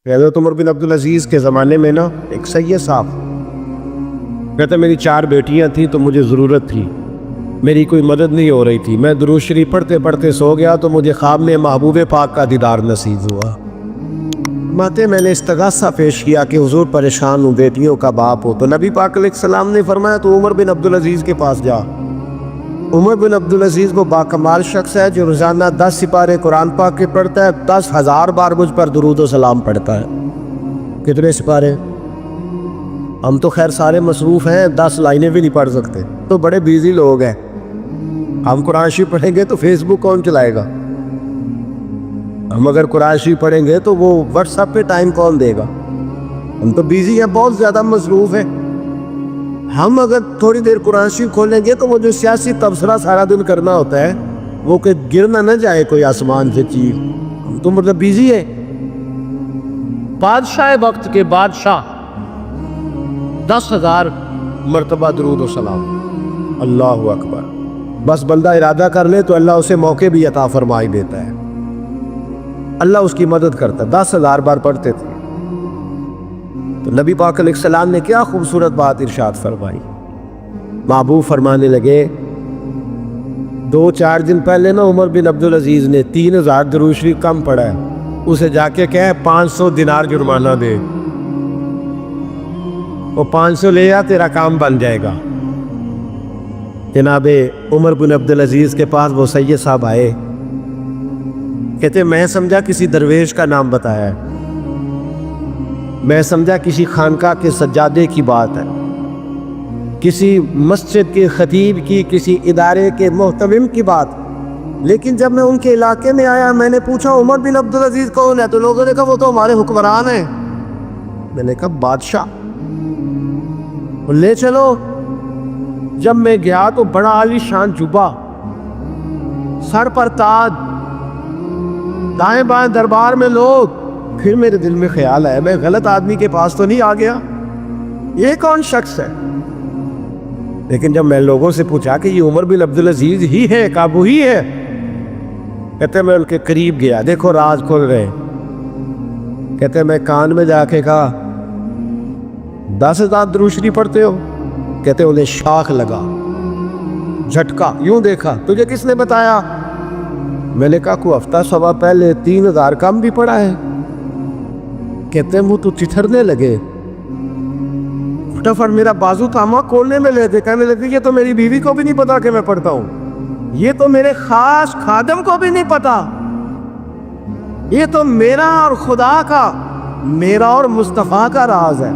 حضرت عمر بن عبدالعزیز کے زمانے میں نا ایک سید صاحب کہتے میری 4 بیٹیاں تھیں تو مجھے ضرورت تھی، میری کوئی مدد نہیں ہو رہی تھی، میں درود شریف پڑھتے پڑھتے سو گیا تو مجھے خواب میں محبوب پاک کا دیدار نصیب ہوا۔ ماتے میں نے استغاثہ پیش کیا کہ حضور پریشان ہوں، بیٹیوں کا باپ ہو، تو نبی پاک علیہ السلام نے فرمایا تو عمر بن عبدالعزیز کے پاس جا۔ عمر بن عبدالعزیز وہ باکمال شخص ہے جو روزانہ 10 سپارے قرآن پاک کے پڑھتا ہے، 10,000 بار مجھ پر درود و سلام پڑھتا ہے۔ کتنے سپارے؟ ہم تو خیر سارے مصروف ہیں، 10 لائنیں بھی نہیں پڑھ سکتے، تو بڑے بیزی لوگ ہیں۔ ہم قرآن شریف پڑھیں گے تو فیس بک کون چلائے گا؟ ہم اگر قرآن شریف پڑھیں گے تو وہ واٹس ایپ پہ ٹائم کون دے گا؟ ہم تو بیزی ہیں، بہت زیادہ مصروف ہیں۔ ہم اگر تھوڑی دیر قرآن شریف کھولیں گے تو وہ جو سیاسی تبصرہ سارا دن کرنا ہوتا ہے وہ کہ گرنا نہ جائے کوئی آسمان سے چیز، ہم تو مطلب بیزی ہے۔ بادشاہ وقت کے بادشاہ 10,000 مرتبہ درود و سلام، اللہ اکبر۔ بس بندہ ارادہ کر لے تو اللہ اسے موقع بھی عطا فرمائی دیتا ہے، اللہ اس کی مدد کرتا ہے۔ 10,000 بار پڑھتے تھے تو نبی پاک علیہ السلام نے کیا خوبصورت بات ارشاد فرمائی۔ محبوب فرمانے لگے 2-4 دن پہلے نا عمر بن عبدالعزیز نے 3,000 درود شریف کم پڑھا ہے، اسے جا کے کہے 500 دینار جرمانہ دے، وہ 500 لے آ، تیرا کام بن جائے گا۔ جناب عمر بن عبدالعزیز کے پاس وہ سید صاحب آئے، کہتے میں سمجھا کسی درویش کا نام بتایا ہے، میں سمجھا کسی خانقاہ کے سجادے کی بات ہے، کسی مسجد کے خطیب کی، کسی ادارے کے محتمم کی بات، لیکن جب میں ان کے علاقے میں آیا میں نے پوچھا عمر بن عبدالعزیز کون ہے، تو لوگوں نے کہا وہ تو ہمارے حکمران ہیں۔ میں نے کہا بادشاہ لے چلو۔ جب میں گیا تو بڑا عالی شان جبہ، سر پر تاج، دائیں بائیں دربار میں لوگ۔ پھر میرے دل میں خیال آیا میں غلط آدمی کے پاس تو نہیں آ گیا، یہ کون شخص ہے؟ لیکن جب میں لوگوں سے پوچھا کہ یہ عمر بن عبدالعزیز ہی ہے، کابو ہی ہے، کہتے میں ان کے قریب گیا، دیکھو راز کھل رہے۔ کہتے میں کان میں جا کے کہا 10,000 درود شریف پڑھتے ہو؟ کہتے انہیں شاخ لگا، جھٹکا، یوں دیکھا، تجھے کس نے بتایا؟ میں نے کہا کوئی ہفتہ سوا پہلے 3,000 کم بھی پڑھا ہے۔ کہتے ہیں وہ تو چٹھرنے لگے، فٹافٹ میرا بازو تھاما، کھولنے میں لے دے، کہنے لگے یہ تو میری بیوی کو بھی نہیں پتا کہ میں پڑھتا ہوں، یہ تو میرے خاص خادم کو بھی نہیں پتا، یہ تو میرا اور خدا کا، میرا اور مصطفیٰ کا راز ہے،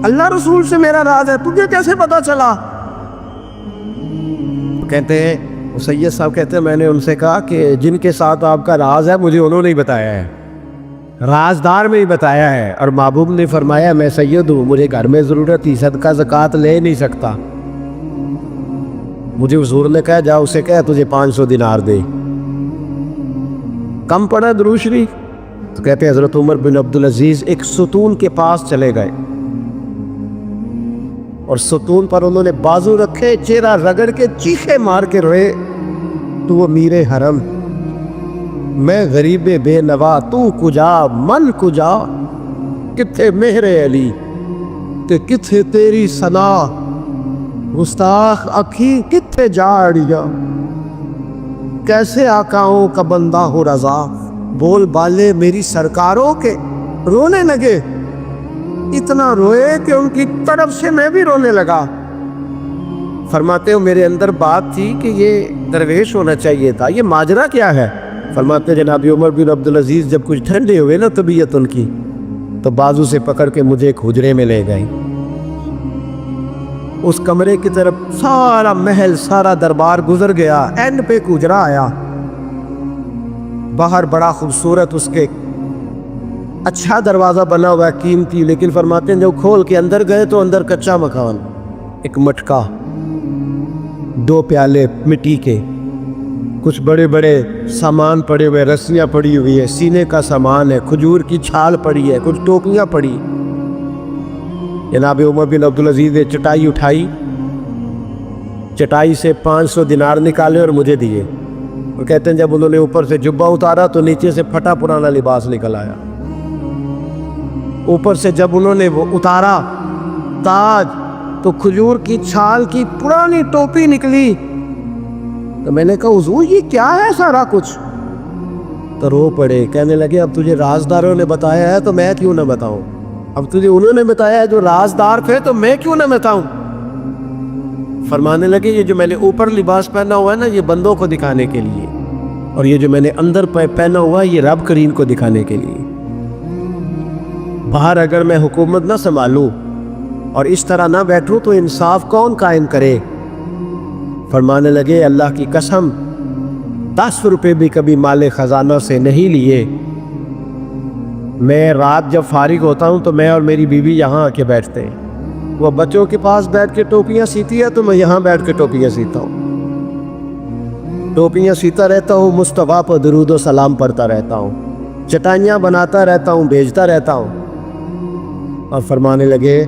اللہ رسول سے میرا راز ہے، تجھے کیسے پتا چلا؟ کہتے ہیں سید صاحب کہتے ہیں میں نے ان سے کہا کہ جن کے ساتھ آپ کا راز ہے مجھے انہوں نے ہی بتایا ہے، رازدار میں ہی بتایا ہے، اور محبوب نے فرمایا میں سید ہوں، مجھے گھر میں ضرورت تھی، صدقہ زکوٰۃ لے نہیں سکتا، مجھے حضور نے کہا جا اسے کہا تجھے 500 دینار دے۔ کم پڑھا درود شریف؟ تو کہتے ہیں حضرت عمر بن عبدالعزیز ایک ستون کے پاس چلے گئے اور ستون پر انہوں نے بازو رکھے، چہرہ رگڑ کے چیخے مار کے روئے، تو وہ میر حرم، میں غریب بے نوا، تو کجا من کجا، کتھے مہر علی تے کتھے تیری ثنا، گستاخ اکھی کتھے جاڑیا، کیسے آقاؤں کا بندہ ہو رضا، بول بالے میری سرکاروں کے۔ رونے لگے، اتنا روئے کہ ان کی طرف سے میں بھی رونے لگا۔ فرماتے ہو میرے اندر بات تھی کہ یہ درویش ہونا چاہیے تھا، یہ ماجرا کیا ہے؟ فرماتے جناب عمر بن عبدالعزیز جب کچھ ٹھنڈے ہوئے نا طبیعت ان کی، تو بازو سے پکڑ کے مجھے ایک حجرے میں لے گئے، اس کمرے کی طرف سارا محل سارا دربار گزر گیا، اینڈ پہ ایک حجرا آیا، باہر بڑا خوبصورت اس کے اچھا دروازہ بنا ہوا ہے، قیمتی، لیکن فرماتے ہیں جب کھول کے اندر گئے تو اندر کچا مکان، ایک مٹکا، 2 پیالے مٹی کے، کچھ بڑے بڑے سامان پڑے ہوئے، رسیاں پڑی ہوئی ہے، سینے کا سامان ہے، کھجور کی چھال پڑی ہے، کچھ ٹوپیاں پڑی۔ جناب عمر بن عبدالعزیز نے چٹائی اٹھائی، چٹائی سے 500 دینار نکالے اور مجھے دیے، اور کہتے ہیں جب انہوں نے اوپر سے جبہ اتارا تو نیچے سے پھٹا پرانا لباس نکل آیا. اوپر سے جب انہوں نے وہ اتارا تاج تو کھجور کی چھال کی پرانی ٹوپی نکلی. تو میں نے کہا حضور یہ کیا ہے سارا کچھ؟ تو رو پڑے, کہنے لگے اب تجھے رازداروں نے بتایا ہے تو میں کیوں نہ بتاؤں, اب تجھے انہوں نے بتایا ہے جو رازدار تھے تو میں کیوں نہ بتاؤں. فرمانے لگے یہ جو میں نے اوپر لباس پہنا ہوا ہے نا یہ بندوں کو دکھانے کے لیے, اور یہ جو میں نے اندر پہنا ہوا ہے یہ رب کریم کو دکھانے کے لیے. باہر اگر میں حکومت نہ سنبھالوں اور اس طرح نہ بیٹھوں تو انصاف کون قائم کرے. فرمانے لگے اللہ کی قسم 10 روپے بھی کبھی مال خزانہ سے نہیں لیے. میں رات جب فارغ ہوتا ہوں تو میں اور میری بیوی یہاں آ کے بیٹھتے ہیں. وہ بچوں کے پاس بیٹھ کے ٹوپیاں سیتی ہے تو میں یہاں بیٹھ کے ٹوپیاں سیتا ہوں. ٹوپیاں سیتا رہتا ہوں, مصطفیٰ پر درود و سلام پڑھتا رہتا ہوں, چٹائیاں بناتا رہتا ہوں, بیچتا رہتا ہوں. اور فرمانے لگے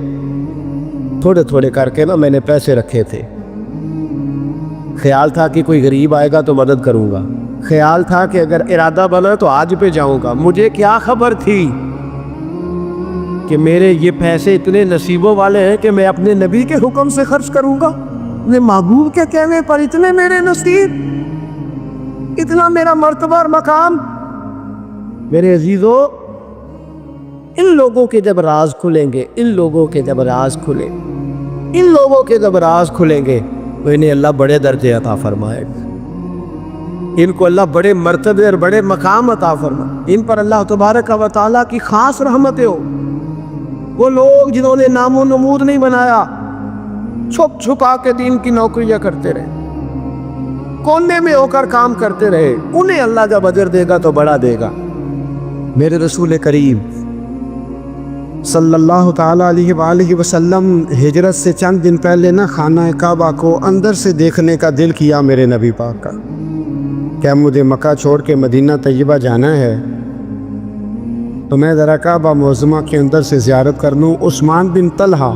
تھوڑے تھوڑے کر کے نا میں نے پیسے رکھے تھے. خیال تھا کہ کوئی غریب آئے گا تو مدد کروں گا, خیال تھا کہ اگر ارادہ بنا تو آج پہ جاؤں گا. مجھے کیا خبر تھی کہ میرے یہ پیسے اتنے نصیبوں والے ہیں کہ میں اپنے نبی کے حکم سے خرچ کروں گا. اپنے محبوب کے کہنے پر اتنے میرے نصیب, اتنا میرا مرتبہ اور مقام. میرے عزیزو, ان لوگوں کے جب راز کھلیں گے, ان لوگوں کے جب راز کھلیں, ان لوگوں کے جب راز کھلیں گے تو انہیں اللہ بڑے درجے عطا فرمائے گا, ان کو اللہ بڑے مرتبے اور بڑے مقام عطا فرمائے. ان پر اللہ تبارک و تعالیٰ کی خاص رحمتیں ہو. وہ لوگ جنہوں نے نام و نمود نہیں بنایا, چھپ چھپا کے دین کی نوکریاں کرتے رہے, کونے میں ہو کر کام کرتے رہے, انہیں اللہ جب اجر دے گا تو بڑا دے گا. میرے رسول کریم صلی اللہ تعالیٰ علیہ وآلہ وسلم ہجرت سے چند دن پہلے نا خانہ کعبہ کو اندر سے دیکھنے کا دل کیا میرے نبی پاک کا. کیا مجھے مکہ چھوڑ کے مدینہ طیبہ جانا ہے تو میں ذرا کعبہ معظمہ کے اندر سے زیارت کر لوں. عثمان بن طلحہ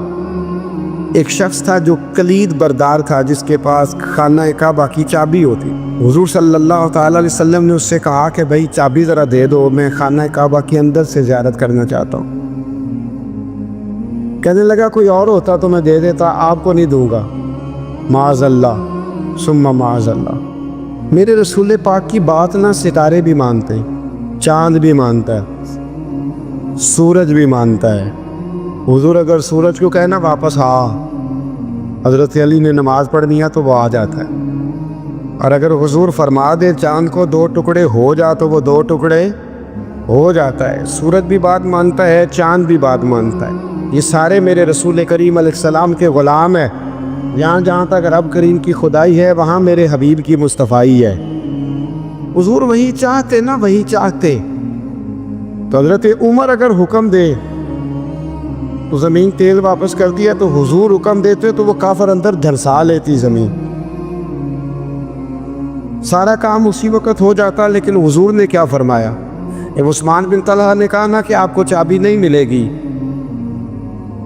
ایک شخص تھا جو کلید بردار تھا, جس کے پاس خانہ کعبہ کی چابی ہوتی. حضور صلی اللہ تعالیٰ علیہ وسلم نے اس سے کہا کہ بھائی چابی ذرا دے دو, میں خانہ کعبہ کے اندر سے زیارت کرنا چاہتا ہوں. کہنے لگا کوئی اور ہوتا تو میں دے دیتا, آپ کو نہیں دوں گا. معاذ اللہ ثم معاذ اللہ. میرے رسول پاک کی بات نہ ستارے بھی مانتے ہیں, چاند بھی مانتا ہے, سورج بھی مانتا ہے. حضور اگر سورج کو کہنا واپس حضرت علی نے نماز پڑھنی ہے تو وہ آ جاتا ہے. اور اگر حضور فرما دے چاند کو 2 ٹکڑے ہو جا تو وہ 2 ٹکڑے ہو جاتا ہے. سورج بھی بات مانتا ہے, چاند بھی بات مانتا ہے. یہ سارے میرے رسول کریم علیہ السلام کے غلام ہیں. جہاں جہاں تک رب کریم کی خدائی ہے وہاں میرے حبیب کی مصطفیٰ ہے. حضور وہی چاہتے نا, وہی چاہتے. تو حضرت عمر اگر حکم دے تو زمین تیل واپس کر دیا, تو حضور حکم دیتے تو وہ کافر اندر دھنسا لیتی زمین. سارا کام اسی وقت ہو جاتا. لیکن حضور نے کیا فرمایا؟ عثمان بن طلحہ نے کہا نا کہ آپ کو چابی نہیں ملے گی.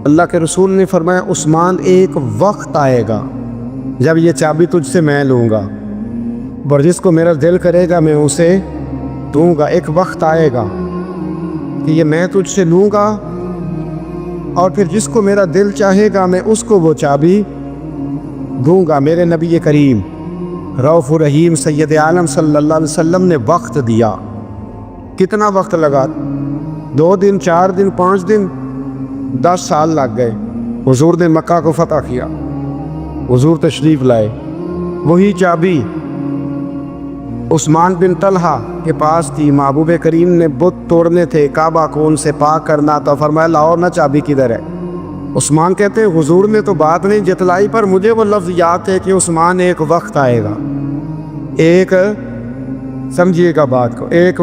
اللہ کے رسول نے فرمایا عثمان ایک وقت آئے گا جب یہ چابی تجھ سے میں لوں گا, اور جس کو میرا دل کرے گا میں اسے دوں گا. ایک وقت آئے گا کہ یہ میں تجھ سے لوں گا, اور پھر جس کو میرا دل چاہے گا میں اس کو وہ چابی دوں گا. میرے نبی کریم رؤوف رحیم سید عالم صلی اللہ علیہ وسلم نے وقت دیا. کتنا وقت لگا؟ 2 دن, 4 دن, 5 دن, 10 سال لگ گئے. حضور نے مکہ کو فتح کیا, حضور تشریف لائے. وہی چابی عثمان بن طلحہ کے پاس تھی. محبوب کریم نے بت توڑنے تھے, کعبہ کو ان سے پاک کرنا تھا. فرمایا لاؤ نا چابی کدھر ہے؟ عثمان کہتے ہیں حضور نے تو بات نہیں جتلائی, پر مجھے وہ لفظ یاد ہے کہ عثمان ایک وقت آئے گا, ایک سمجھیے گا بات کو, ایک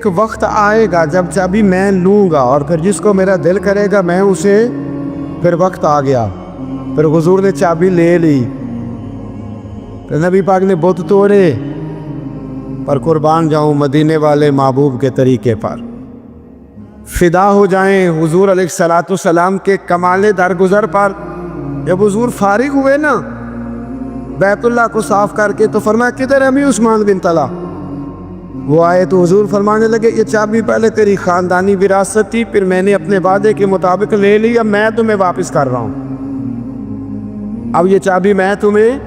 وقت آئے گا جب چابی میں لوں گا, اور پھر جس کو میرا دل کرے گا میں اسے. پھر وقت آ گیا, پھر حضور نے چابی لے لی. پھر نبی پاک نے بت توڑے, پر قربان جاؤں مدینے والے محبوب کے طریقے پر. فدا ہو جائیں حضور علیہ الصلوۃ والسلام کے کمال درگزر پر. جب حضور فارغ ہوئے نا بیت اللہ کو صاف کر کے تو فرمایا کدھر ہے امیر عثمان بن طلحہ؟ وہ آئے تو حضور فرمانے لگے یہ چابی پہلے تیری خاندانی وراثت تھی، پھر میں نے اپنے وعدے کے مطابق لے لی، اب میں تمہیں واپس کر رہا ہوں، اب یہ چابی میں تمہیں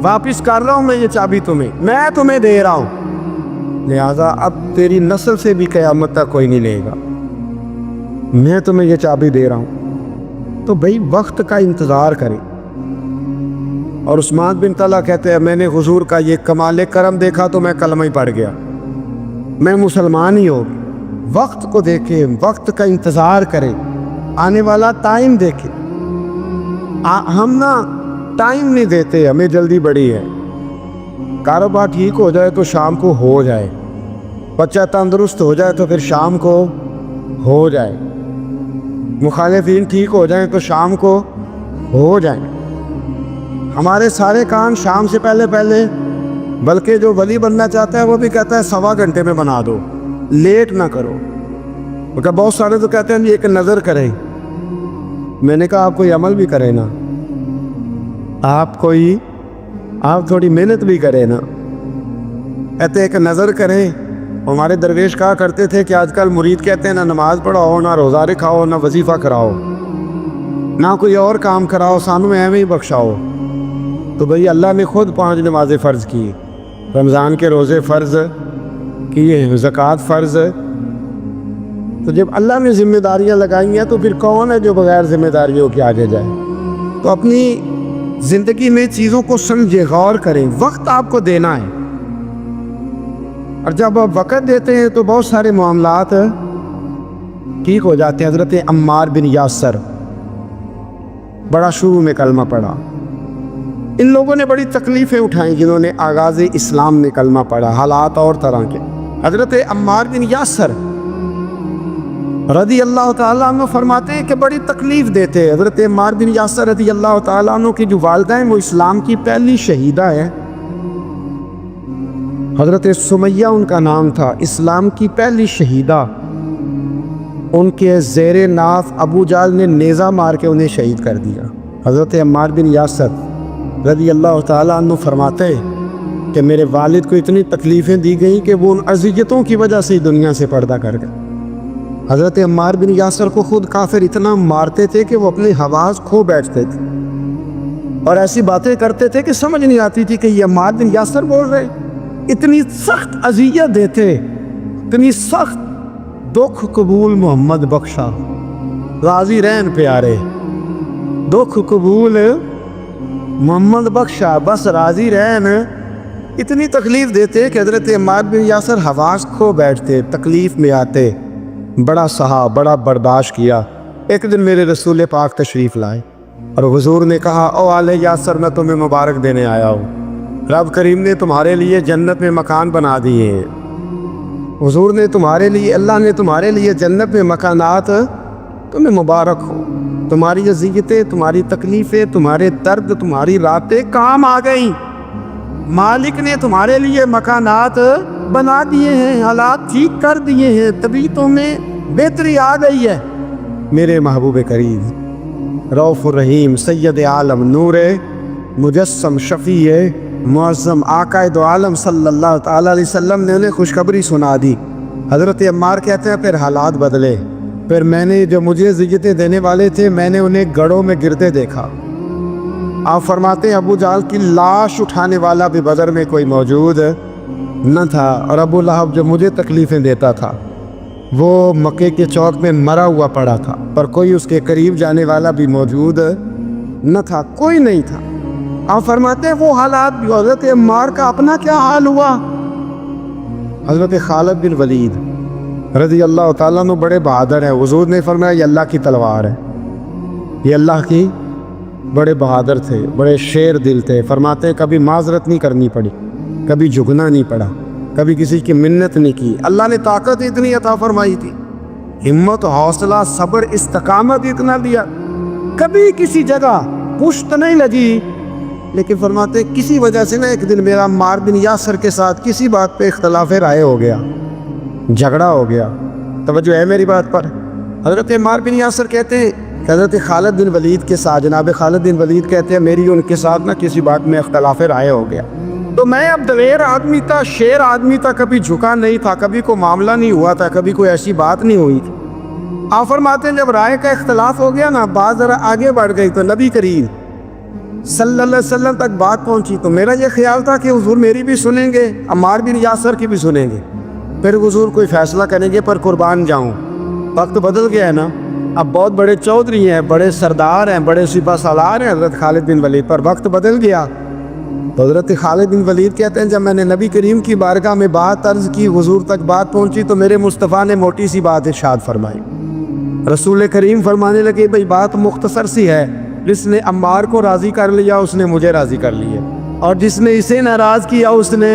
واپس کر رہا ہوں، میں یہ چابی میں تمہیں دے رہا ہوں، لہذا اب تیری نسل سے بھی قیامت تک کوئی نہیں لے گا، میں تمہیں یہ چابی دے رہا ہوں۔ تو بھئی وقت کا انتظار کریں۔ اور عثمان بن طلحہ کہتے ہیں میں نے حضور کا یہ کمال کرم دیکھا تو میں کلمہ ہی پڑھ گیا، میں مسلمان ہی ہو گیا۔ وقت کو دیکھیں، وقت کا انتظار کریں، آنے والا ٹائم دیکھیں۔ ہم نا ٹائم نہیں دیتے، ہمیں جلدی بڑی ہے، کاروبار ٹھیک ہو جائے تو شام کو ہو جائے، بچہ تندرست ہو جائے تو پھر شام کو ہو جائے، مخالفین ٹھیک ہو جائیں تو شام کو ہو جائیں۔ ہمارے سارے کام شام سے پہلے بلکہ جو ولی بننا چاہتا ہے وہ بھی کہتا ہے 1.25 گھنٹے میں بنا دو، لیٹ نہ کرو۔ کیونکہ بہت سارے تو کہتے ہیں ایک نظر کریں، میں نے کہا آپ کوئی عمل بھی کریں نا، آپ تھوڑی محنت بھی کریں نا، کہتے ایک نظر کریں۔ ہمارے درویش کہا کرتے تھے کہ آج کل مرید کہتے ہیں نہ نماز پڑھاؤ، نہ روزہ رکھاؤ، نہ وظیفہ کراؤ، نہ کوئی اور کام کراؤ، سانو ایویں ہی بخشاؤ۔ تو بھئی اللہ نے خود 5 نمازیں فرض کی، رمضان کے روزے فرض کیے، زکوٰۃ فرض۔ تو جب اللہ نے ذمہ داریاں لگائی ہیں تو پھر کون ہے جو بغیر ذمہ داریوں کے آگے جائے؟ تو اپنی زندگی میں چیزوں کو سمجھے، غور کریں، وقت آپ کو دینا ہے، اور جب آپ وقت دیتے ہیں تو بہت سارے معاملات ٹھیک ہو جاتے ہیں۔ حضرت عمار بن یاسر بڑا شروع میں کلمہ پڑھا، ان لوگوں نے بڑی تکلیفیں اٹھائیں جنہوں نے آغاز اسلام میں کلمہ پڑھا، حالات اور طرح کے۔ حضرت عمار بن یاسر رضی اللہ تعالیٰ عنہ فرماتے ہیں کہ بڑی تکلیف دیتے۔ حضرت عمار بن یاسر رضی اللہ تعالیٰ عنہ کی جو والدہ ہیں وہ اسلام کی پہلی شہیدہ ہے، حضرت سمیہ ان کا نام تھا، اسلام کی پہلی شہیدہ۔ ان کے زیر ناف ابو جہل نے نیزہ مار کے انہیں شہید کر دیا۔ حضرت عمار بن یاسر رضی اللہ تعالیٰ عنہ فرماتے کہ میرے والد کو اتنی تکلیفیں دی گئیں کہ وہ ان اذیتوں کی وجہ سے دنیا سے پردہ کر گئے۔ حضرت عمار بن یاسر کو خود کافر اتنا مارتے تھے کہ وہ اپنے حواس کھو بیٹھتے تھے اور ایسی باتیں کرتے تھے کہ سمجھ نہیں آتی تھی کہ یہ عمار بن یاسر بول رہے۔ اتنی سخت اذیت دیتے، اتنی سخت۔ دکھ قبول محمد بخشا، راضی رہن پیارے، دکھ قبول محمد بخشا، بس راضی رہن۔ اتنی تکلیف دیتے کہ حضرت عمار بن یاسر حواس کھو بیٹھتے، تکلیف میں آتے، بڑا سہا، بڑا برداشت کیا۔ ایک دن میرے رسول پاک تشریف لائے اور حضور نے کہا او آل یاسر میں تمہیں مبارک دینے آیا ہوں، رب کریم نے تمہارے لیے جنت میں مکان بنا دیے ہیں۔ حضور نے تمہارے لیے، اللہ نے تمہارے لیے جنت میں مکانات، تمہیں مبارک ہو، تمہاری اذیتیں، تمہاری تکلیفیں، تمہارے درد، تمہاری راتیں کام آ گئیں، مالک نے تمہارے لیے مکانات بنا دیے ہیں، حالات ٹھیک کر دیے ہیں، طبیعتوں میں بہتری آ گئی ہے۔ میرے محبوب کریم رؤوف الرحیم سید عالم نور مجسم شفیع معظم آقا دو عالم صلی اللہ تعالیٰ علیہ وسلم نے انہیں خوشخبری سنا دی۔ حضرت عمار کہتے ہیں پھر حالات بدلے، پھر میں نے جو مجھے اذیتیں دینے والے تھے میں نے انہیں گڑھوں میں گرتے دیکھا۔ آپ فرماتے ہیں ابو جہل کی لاش اٹھانے والا بھی بدر میں کوئی موجود نہ تھا، اور ابو لہب جو مجھے تکلیفیں دیتا تھا وہ مکے کے چوک میں مرا ہوا پڑا تھا، پر کوئی اس کے قریب جانے والا بھی موجود نہ تھا، کوئی نہیں تھا۔ آپ فرماتے ہیں وہ حالات بھی۔ حضرت عمار کا اپنا کیا حال ہوا؟ حضرت خالد بن ولید رضی اللہ تعالیٰ عنہ بڑے بہادر ہیں، حضور نے فرمایا یہ اللہ کی تلوار ہے، یہ اللہ کی، بڑے بہادر تھے، بڑے شیر دل تھے۔ فرماتے ہیں کبھی معذرت نہیں کرنی پڑی، کبھی جھکنا نہیں پڑا، کبھی کسی کی منت نہیں کی۔ اللہ نے طاقت اتنی عطا فرمائی تھی، ہمت، حوصلہ، صبر، استقامت اتنا دیا، کبھی کسی جگہ پشت نہیں لگی۔ لیکن فرماتے کسی وجہ سے نا ایک دن میرا عمار بن یاسر کے ساتھ کسی بات پہ اختلاف رائے ہو گیا، جھگڑا ہو گیا۔ توجہ ہے میری بات پر؟ حضرت عمار بن یاسر کہتے ہیں حضرت خالد بن ولید کے ساتھ، جناب خالد بن ولید کہتے ہیں میری ان کے ساتھ نا کسی بات میں اختلاف رائے ہو گیا، تو میں اب دلیر آدمی تھا، شیر آدمی تھا، کبھی جھکا نہیں تھا، کبھی کوئی معاملہ نہیں ہوا تھا، کبھی کوئی ایسی بات نہیں ہوئی تھی۔ آپ فرماتے ہیں جب رائے کا اختلاف ہو گیا نا، بات ذرا آگے بڑھ گئی تو نبی کریم صلی اللہ علیہ وسلم تک بات پہنچی، تو میرا یہ خیال تھا کہ حضور میری بھی سنیں گے، عمار بن یاسر کی بھی سنیں گے، پھر حضور کوئی فیصلہ کریں گے پر قربان جاؤں۔ وقت بدل گیا ہے نا، اب بہت بڑے چودھری ہیں، بڑے سردار ہیں، بڑے سپہ سالار ہیں حضرت خالد بن ولید، پر وقت بدل گیا۔ تو حضرت خالد بن ولید کہتے ہیں جب میں نے نبی کریم کی بارگاہ میں بات عرض کی، حضور تک بات پہنچی، تو میرے مصطفیٰ نے موٹی سی بات ارشاد فرمائی۔ رسول کریم فرمانے لگے بھئی بات مختصر سی ہے، جس نے عمار کو راضی کر لیا اس نے مجھے راضی کر لیا، اور جس نے اسے ناراض کیا اس نے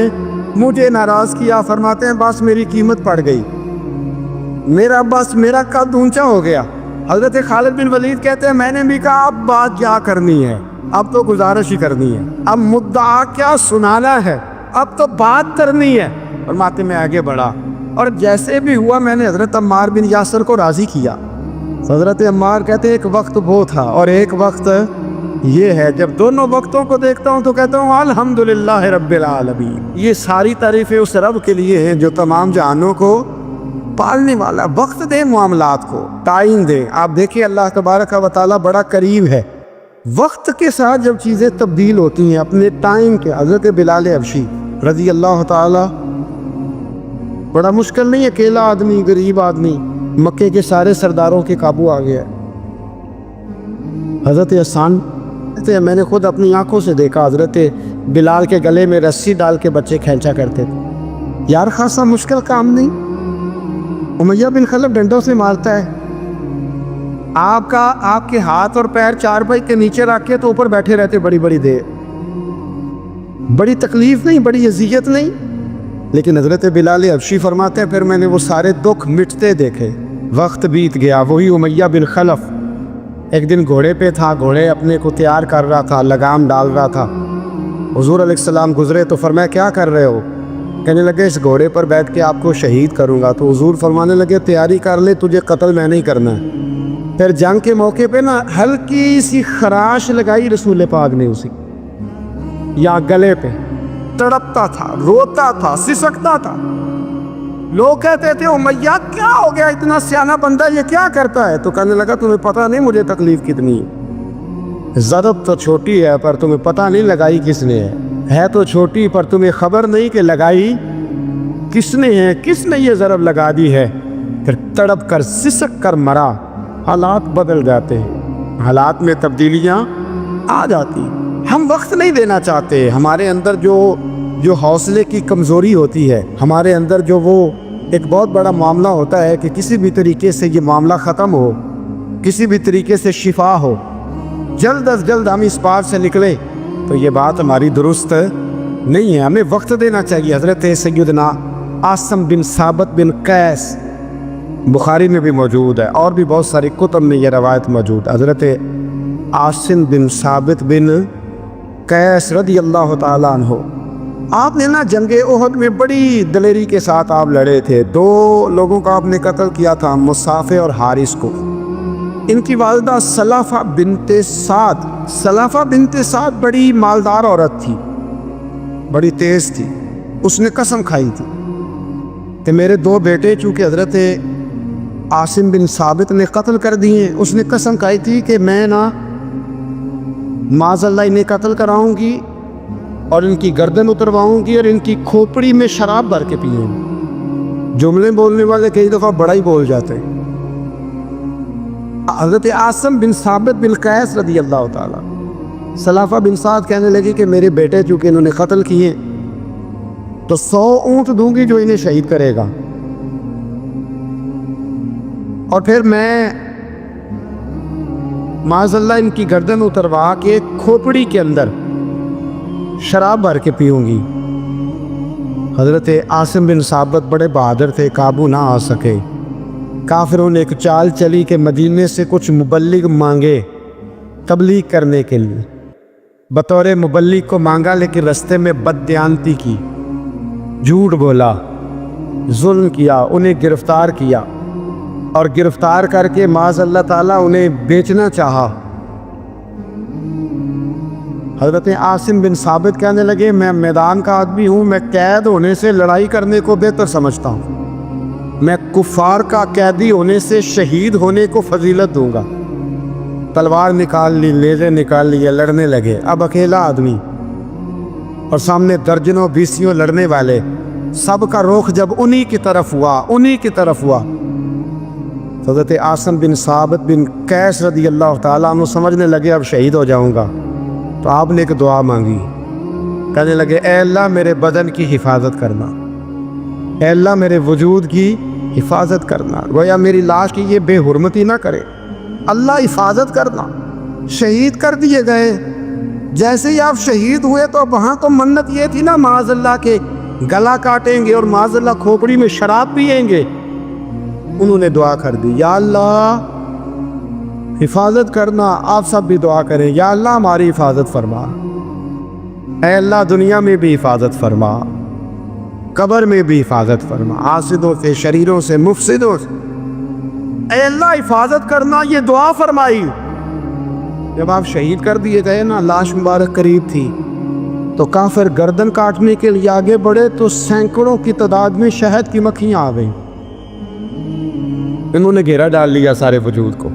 مجھے ناراض کیا۔ فرماتے ہیں بس میری قیمت پڑ گئی، میرا قد اونچا ہو گیا۔ حضرت خالد بن ولید کہتے ہیں میں نے بھی کہا اب بات کیا کرنی ہے، اب تو گزارش ہی کرنی ہے، اب مدعا کیا سنانا ہے، اب تو بات کرنی ہے۔ فرماتے میں آگے بڑھا، اور جیسے بھی ہوا میں نے حضرت عمار بن یاسر کو راضی کیا۔ حضرت عمار کہتے ہیں ایک وقت وہ تھا اور ایک وقت یہ ہے، جب دونوں وقتوں کو دیکھتا ہوں تو کہتا ہوں الحمدللہ رب العالمین، یہ ساری تعریفیں اس رب کے لیے ہیں جو تمام جہانوں کو پالنے والا۔ وقت دے معاملات کو، ٹائم دے۔ آپ دیکھیں اللہ تبارک و تعالیٰ بڑا قریب ہے، وقت کے ساتھ جب چیزیں تبدیل ہوتی ہیں اپنے ٹائم کے۔ حضرت بلال حبشی رضی اللہ تعالیٰ، بڑا مشکل نہیں، اکیلا آدمی، غریب آدمی، مکے کے سارے سرداروں کے قابو آ گیا۔ حضرت حسان کہتے ہیں میں نے خود اپنی آنکھوں سے دیکھا حضرت بلال کے گلے میں رسی ڈال کے بچے کھینچا کرتے تھے۔ یار خاصا مشکل کام نہیں، امیہ بن خلف ڈنڈوں سے مارتا ہے، آپ کے ہاتھ اور پیر چارپائی کے نیچے رکھ کے تو اوپر بیٹھے رہتے بڑی بڑی دیر، بڑی تکلیف نہیں، بڑی اذیت نہیں، لیکن حضرت بلال حبشی فرماتے ہیں پھر میں نے وہ سارے دکھ مٹتے دیکھے۔ وقت بیت گیا، وہی امیہ بن خلف ایک دن گھوڑے پہ تھا، گھوڑے اپنے کو تیار کر رہا تھا، لگام ڈال رہا تھا۔ حضور علیہ السلام گزرے تو فرمایا کیا کر رہے ہو؟ کہنے لگے اس گھوڑے پر بیٹھ کے آپ کو شہید کروں گا۔ تو حضور فرمانے لگے تیاری کر لے، تجھے قتل میں نہیں کرنا ہے۔ پھر جنگ کے موقع پہ نا ہلکی سی خراش لگائی رسول پاک نے اسی یا گلے پہ، تڑپتا تھا، روتا تھا، سسکتا تھا۔ لوگ کہتے تھے امیہ کیا ہو گیا، اتنا سیانہ بندہ یہ کیا کرتا ہے؟ تو کہنے لگا تمہیں پتہ نہیں مجھے تکلیف کتنی ہے، ضرب تو چھوٹی ہے پر تمہیں پتہ نہیں لگائی کس نے ہے تو چھوٹی پر تمہیں خبر نہیں کہ لگائی کس نے ہے، کس نے یہ ضرب لگا دی ہے۔ پھر تڑپ کر سسک کر مرا۔ حالات بدل جاتے ہیں، حالات میں تبدیلیاں آ جاتی۔ ہم وقت نہیں دینا چاہتے، ہمارے اندر جو حوصلے کی کمزوری ہوتی ہے، ہمارے اندر جو وہ ایک بہت بڑا معاملہ ہوتا ہے کہ کسی بھی طریقے سے یہ معاملہ ختم ہو، کسی بھی طریقے سے شفا ہو، جلد از جلد ہم اس بات سے نکلیں، تو یہ بات ہماری درست نہیں ہے۔ ہمیں وقت دینا چاہیے۔ حضرت سیدنا عاصم بن ثابت بن قیس بخاری میں بھی موجود ہے، اور بھی بہت ساری کتب میں یہ روایت موجود ہے۔ حضرت عاصم بن ثابت بن قیس رضی اللہ تعالیٰ عنہ، آپ نے نا جنگ احد میں بڑی دلیری کے ساتھ آپ لڑے تھے۔ 2 لوگوں کا آپ نے قتل کیا تھا، مصافے اور حارث کو۔ ان کی والدہ سلافہ بنت سعد، سلافہ بنت سعد بڑی مالدار عورت تھی، بڑی تیز تھی۔ اس نے قسم کھائی تھی کہ میرے 2 بیٹے چونکہ حضرت عاصم بن ثابت نے قتل کر دیے، اس نے قسم کھائی تھی کہ میں نا معاذ اللہ انہیں قتل کراؤں گی اور ان کی گردن اترواؤں گی اور ان کی کھوپڑی میں شراب بھر کے پیوں گی۔ جملے بولنے والے کئی دفعہ بڑا ہی بول جاتے ہیں۔ حضرت عاصم بن ثابت بن قیس رضی اللہ تعالیٰ، سلافہ بن سعد کہنے لگی کہ میرے بیٹے چونکہ انہوں نے قتل کیے تو 100 اونٹ دوں گی جو انہیں شہید کرے گا، اور پھر میں معاذ اللہ ان کی گردن اتروا کے کھوپڑی کے اندر شراب بھر کے پیوں گی۔ حضرت عاصم بن ثابت بڑے بہادر تھے، قابو نہ آ سکے۔ کافروں نے ایک چال چلی کہ مدینے سے کچھ مبلغ مانگے تبلیغ کرنے کے لیے، بطور مبلغ کو مانگا، لیکن رستے میں بددیانتی کی، جھوٹ بولا، ظلم کیا، انہیں گرفتار کیا۔ اور گرفتار کر کے معاذ اللہ تعالیٰ انہیں بیچنا چاہا۔ حضرت عاصم بن ثابت کہنے لگے میں میدان کا آدمی ہوں، میں قید ہونے سے لڑائی کرنے کو بہتر سمجھتا ہوں، میں کفار کا قیدی ہونے سے شہید ہونے کو فضیلت دوں گا۔ تلوار نکال لی، نیزے نکال لیے، لڑنے لگے۔ اب اکیلا آدمی اور سامنے درجنوں بیسیوں لڑنے والے، سب کا رخ جب انہی کی طرف ہوا، حضرت عاصم بن ثابت بن قیس رضی اللہ تعالیٰ عنہ سمجھنے لگے اب شہید ہو جاؤں گا، تو آپ نے ایک دعا مانگی، کہنے لگے اے اللہ میرے بدن کی حفاظت کرنا، اے اللہ میرے وجود کی حفاظت کرنا، گویا میری لاش کی یہ بے حرمتی نہ کرے، اللہ حفاظت کرنا۔ شہید کر دیے گئے۔ جیسے ہی آپ شہید ہوئے تو وہاں تو منت یہ تھی نا معاذ اللہ کے گلا کاٹیں گے اور معاذ اللہ کھوپڑی میں شراب پئیں گے۔ انہوں نے دعا کر دی یا اللہ حفاظت کرنا۔ آپ سب بھی دعا کریں یا اللہ ہماری حفاظت فرما، اے اللہ دنیا میں بھی حفاظت فرما، قبر میں بھی حفاظت فرما، حاسدوں سے، شریروں سے، مفسدوں سے، اے اللہ حفاظت کرنا۔ یہ دعا فرمائی۔ جب آپ شہید کر دیے گئے نا، لاش مبارک قریب تھی، تو کافر گردن کاٹنے کے لیے آگے بڑھے تو سینکڑوں کی تعداد میں شہد کی مکھیاں آ گئیں۔ انہوں نے گھیرا ڈال لیا سارے وجود کو۔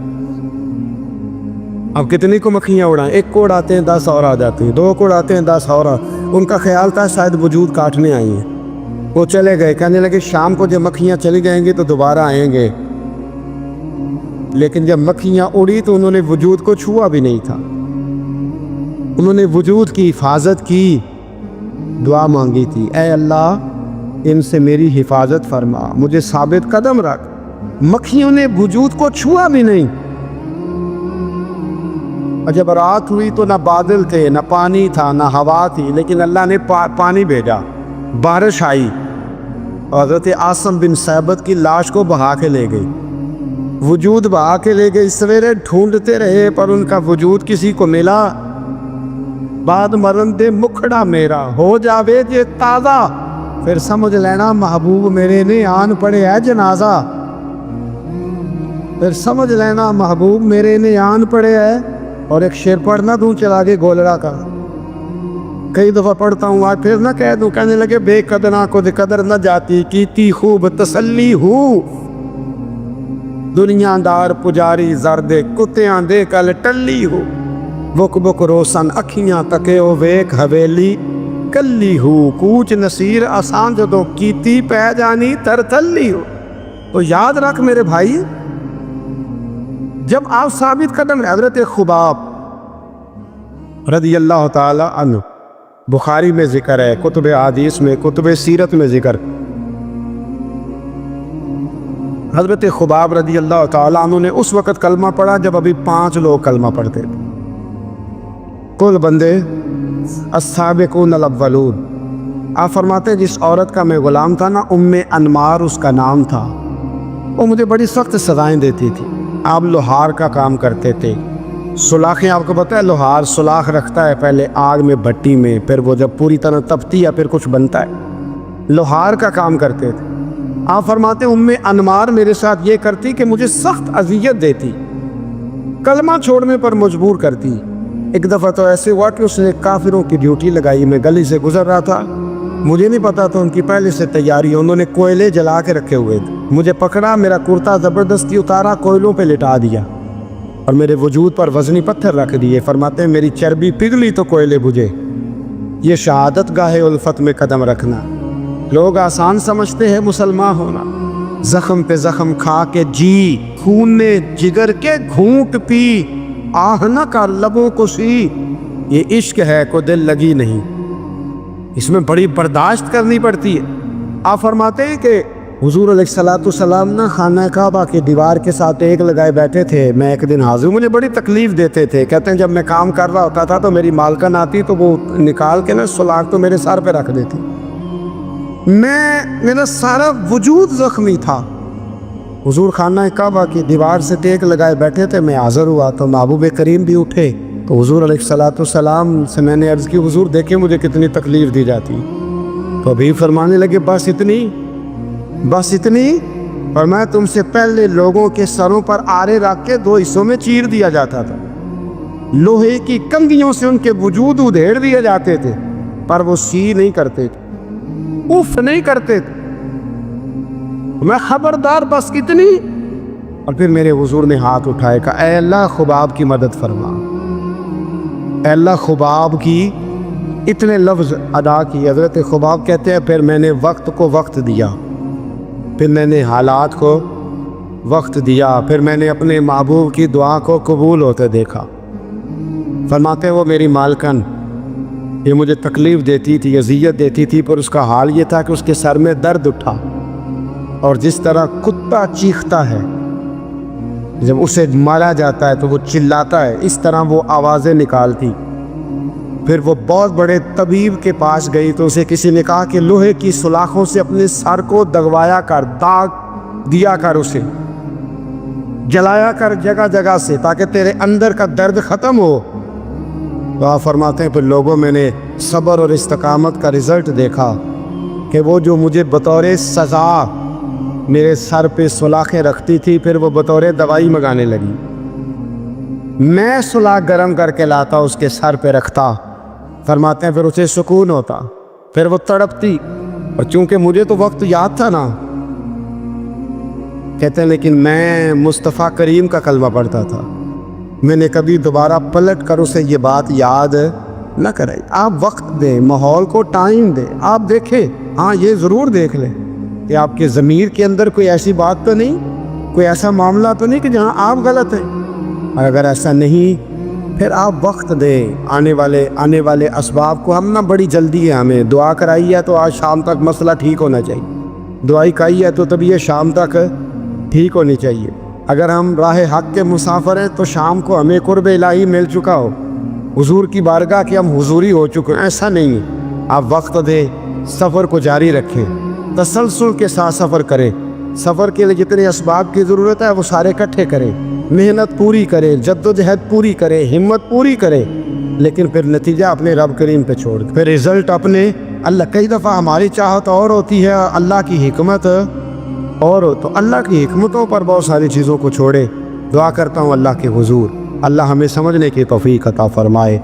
اب کتنی کو مکھیاں اڑائیں؟ ایک کو اڑاتے ہیں 10 اور آ جاتی ہیں، 2 کو اڑاتے ہیں 10 اور ان کا خیال تھا شاید وجود کاٹنے آئی ہیں۔ وہ چلے گئے، کہنے لگے شام کو جب مکھیاں چلی جائیں گی تو دوبارہ آئیں گے۔ لیکن جب مکھیاں اڑی تو انہوں نے وجود کو چھوا بھی نہیں تھا، انہوں نے وجود کی حفاظت کی، دعا مانگی تھی اے اللہ ان سے میری حفاظت فرما، مجھے ثابت قدم رکھ۔ مکھیوں نے وجود کو چھوا بھی نہیں۔ اور جب رات ہوئی تو نہ بادل تھے، نہ پانی تھا، نہ ہوا تھی، لیکن اللہ نے پانی بھیجا، بارش آئی، اور حضرت عاصم بن ثابت کی لاش کو بہا کے لے گئی، وجود بہا کے لے گئی۔ سویرے ڈھونڈتے رہے پر ان کا وجود کسی کو ملا۔ بعد مرن دے مکھڑا میرا ہو جاوے جے تازہ، پھر سمجھ لینا محبوب میرے نے آن پڑے ہے جنازہ، پھر سمجھ لینا محبوب میرے نے آن پڑے ہے۔ اور ایک شعر پڑھنا دوں چلا کے گولڑا کا، کئی دفعہ پڑھتا ہوں آج پھر نہ کہہ دوں، کہنے لگے بے قدرہ کو دے قدر نہ جاتی، کیتی خوب تسلی ہوں، دنیا دار پجاری زردے کتیاں دے کل ٹلی ہو، بک بک روشن اکھیاں تکے او ویک حویلی کلی ہو، کوچ نصیر آسان جدوں کیتی پہ جانی تر تلی ہو۔ تو یاد رکھ میرے بھائی، جب آپ ثابت قدم حضرت خباب رضی اللہ تعالی عنہ، بخاری میں ذکر ہے، کتب حدیث میں، کتب سیرت میں ذکر، حضرت خباب رضی اللہ تعالیٰ عنہ نے اس وقت کلمہ پڑھا جب ابھی 5 لوگ کلمہ پڑھتے تھے، کل بندے السابقون الاولون۔ آپ فرماتے ہیں جس عورت کا میں غلام تھا نا، ام انمار اس کا نام تھا، وہ مجھے بڑی سخت سزائیں دیتی تھی۔ آپ لوہار کا کام کرتے تھے، سلاخیں، آپ کو پتہ ہے لوہار سلاخ رکھتا ہے پہلے آگ میں بھٹی میں، پھر وہ جب پوری طرح تپتی ہے پھر کچھ بنتا ہے، لوہار کا کام کرتے تھے۔ آپ فرماتے ہیں ام انمار میرے ساتھ یہ کرتی کہ مجھے سخت اذیت دیتی، کلمہ چھوڑنے پر مجبور کرتی۔ ایک دفعہ تو ایسے ہوا کہ اس نے کافروں کی ڈیوٹی لگائی، میں گلی سے گزر رہا تھا، مجھے نہیں پتا تھا ان کی پہلے سے تیاری، انہوں نے کوئلے جلا کے رکھے ہوئے تھے، مجھے پکڑا، میرا کرتا زبردستی اتارا، کوئلوں پہ لٹا دیا اور میرے وجود پر وزنی پتھر رکھ دیے۔ فرماتے ہیں میری چربی پگھلی تو کوئلے بجھے۔ یہ شہادت گاہ الفت میں قدم رکھنا لوگ آسان سمجھتے ہیں مسلمان ہونا، زخم پہ زخم کھا کے جی، خون نے جگر کے گھونٹ پی، آہ نہ کر لبوں کو سی، یہ عشق ہے کو دل لگی نہیں، اس میں بڑی برداشت کرنی پڑتی ہے۔ آپ فرماتے ہیں کہ حضور علیہ السلام نہ خانہ کعبہ کی دیوار کے ساتھ ایک لگائے بیٹھے تھے، میں ایک دن حاضر، مجھے بڑی تکلیف دیتے تھے، کہتے ہیں جب میں کام کر رہا ہوتا تھا تو میری مالکن آتی تو وہ نکال کے نا سلاخ تو میرے سر پہ رکھ دیتی، میرا سارا وجود زخمی تھا۔ حضور خانہ کعبہ کی دیوار سے ٹیک لگائے بیٹھے تھے، میں حاضر ہوا تو محبوب کریم بھی اٹھے، تو حضور علیہ السلام سے میں نے عرض کی حضور دیکھیں مجھے کتنی تکلیف دی جاتی، تو ابھی فرمانے لگے بس اتنی، فرمایا تم سے پہلے لوگوں کے سروں پر آرے رکھ کے 2 حصوں میں چیر دیا جاتا تھا، لوہے کی کنگھیوں سے ان کے وجود ادھیڑ دیے جاتے تھے، پر وہ سی نہیں کرتے تھے، اف نہیں کرتے تھے۔ میں خبردار بس کتنی۔ اور پھر میرے حضور نے ہاتھ اٹھائے، کہا اے اللہ خباب کی مدد فرما، اے اللہ خباب کی، اتنے لفظ ادا کی۔ حضرت خباب کہتے ہیں پھر میں نے وقت کو وقت دیا، پھر میں نے حالات کو وقت دیا، پھر میں نے اپنے محبوب کی دعا کو قبول ہوتے دیکھا۔ فرماتے ہیں وہ میری مالکن یہ مجھے تکلیف دیتی تھی، اذیت دیتی تھی، پر اس کا حال یہ تھا کہ اس کے سر میں درد اٹھا، اور جس طرح کتا چیختا ہے جب اسے مارا جاتا ہے تو وہ چلاتا ہے، اس طرح وہ آوازیں نکالتی۔ پھر وہ بہت بڑے طبیب کے پاس گئی تو اسے کسی نے کہا کہ لوہے کی سلاخوں سے اپنے سر کو دغوایا کر، داغ دیا کر، اسے جلایا کر جگہ جگہ سے، تاکہ تیرے اندر کا درد ختم ہو۔ تو آپ فرماتے ہیں پھر لوگوں میں نے صبر اور استقامت کا رزلٹ دیکھا کہ وہ جو مجھے بطور سزا میرے سر پہ سلاخیں رکھتی تھی، پھر وہ بطور دوائی منگانے لگی۔ میں سلاخ گرم کر کے لاتا، اس کے سر پہ رکھتا، فرماتے ہیں پھر اسے سکون ہوتا، پھر وہ تڑپتی، اور چونکہ مجھے تو وقت یاد تھا نا، کہتے ہیں لیکن میں مصطفیٰ کریم کا کلمہ پڑھتا تھا، میں نے کبھی دوبارہ پلٹ کر اسے یہ بات یاد نہ کرائی۔ آپ وقت دیں، ماحول کو ٹائم دیں، آپ دیکھیں، ہاں یہ ضرور دیکھ لیں کہ آپ کے ضمیر کے اندر کوئی ایسی بات تو نہیں، کوئی ایسا معاملہ تو نہیں کہ جہاں آپ غلط ہیں، اور اگر ایسا نہیں پھر آپ وقت دیں آنے والے اسباب کو۔ ہم نہ بڑی جلدی ہے، ہمیں دعا کرائی ہے تو آج شام تک مسئلہ ٹھیک ہونا چاہیے، دعائی کرائی ہے تو تب یہ شام تک ٹھیک ہونی چاہیے۔ اگر ہم راہ حق کے مسافر ہیں تو شام کو ہمیں قرب الہی مل چکا ہو، حضور کی بارگاہ کے ہم حضوری ہو چکے ہیں، ایسا نہیں ہے۔ آپ وقت دیں، سفر کو جاری رکھیں، تسلسل کے ساتھ سفر کریں، سفر کے لیے جتنے اسباب کی ضرورت ہے وہ سارے اکٹھے کریں، محنت پوری کریں، جدوجہد پوری کریں، ہمت پوری کریں، لیکن پھر نتیجہ اپنے رب کریم پہ چھوڑ دیں، پھر رزلٹ اپنے اللہ۔ کئی دفعہ ہماری چاہت اور ہوتی ہے، اللہ کی حکمت اور ہو، تو اللہ کی حکمتوں پر بہت ساری چیزوں کو چھوڑے۔ دعا کرتا ہوں اللہ کے حضور اللہ ہمیں سمجھنے کی توفیق عطا فرمائے۔